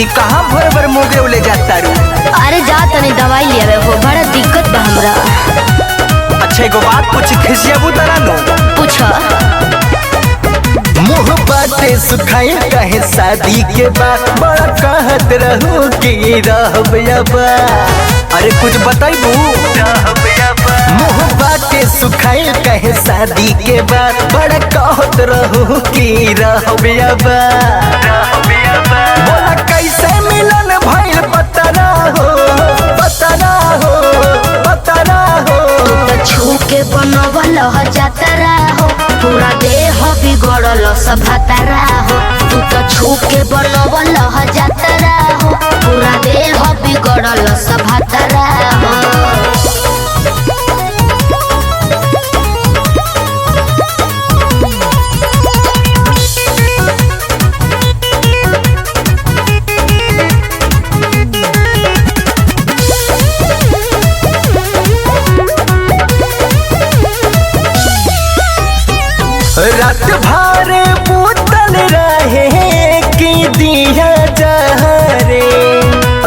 ई कहाँ भर भर मुँह ले जाता रू? अरे जा तनी दवाई लिया हो, बड़ा दिक्कत बा हमरा। अच्छा एगो बात पूछ, खिसियाबू तरा नो? पूछ। मुँह बाटे सुखाई कहे शादी के बाद बड़ा कहत रहू कि रहबा। अरे कुछ बताइबू? मुँह बाटे सुखाई कहे शादी के बाद बड़ा कहत रहू कि रहबा। बोला कैसे मिलन भइल पता ना हो, पता ना हो, पता ना हो। छू के बनवल जातरा हो, पूरा देह बिगड़ल सब हतरा हो। तू तो छू के बनवल जातरा हो, पूरा देह बिगड़ल सब हतरा हो। रात भारे बोतल रहे कि दिया जहरे,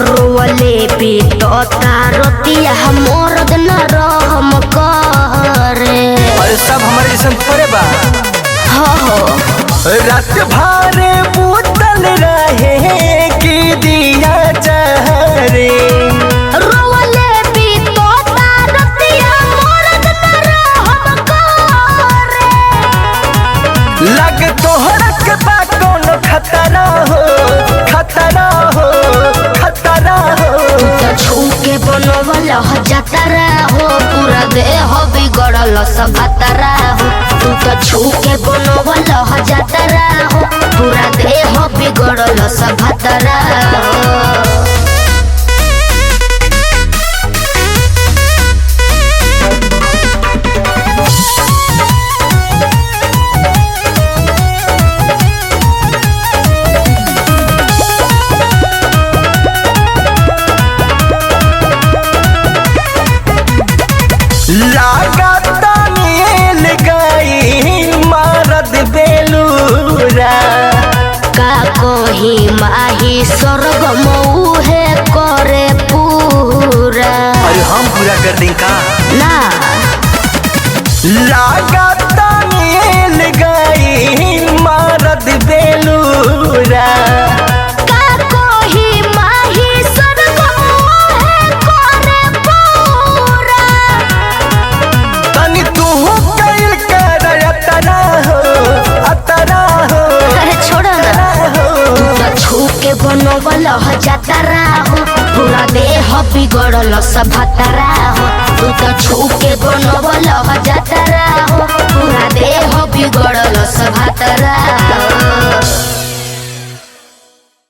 रोवले पे तो तारतिया मोरद न रहम करे। और सब हमारे जैसन थोड़े बा। हो रात भारे बोतल रहे कि दिया जहरे, रोवले पे तो तारतिया मोरद न रहम करे। लग तोहरा के बा कोनो खतरा हो, खतरा हो, खतरा हो। तो छू के बनवल जातरा हो, पूरा देह बिगड़ल सब हतरा हो। तू तो छू के बनवल जातरा हो, पूरा देह बिगड़ल सब हतरा हो। लागता नील गई मारद बेलूरा, का कही माही स्वर्ग मऊहे करे पूरा। अरे हम पूरा कर दें का ना लागता नील गई मारद बेलूरा, का कही माही स्वर्ग मऊहे करे पूरा। तनी तू कैल कर अतना हो, अतना हो। अरे छोड़ो ना, तू तो छू के बनवल जातरा हो, पूरा देह बिगड़ल सब हतरा हो। तू तो छू के बनवल जातरा हो, पूरा देह बिगड़ल सब हतरा हो।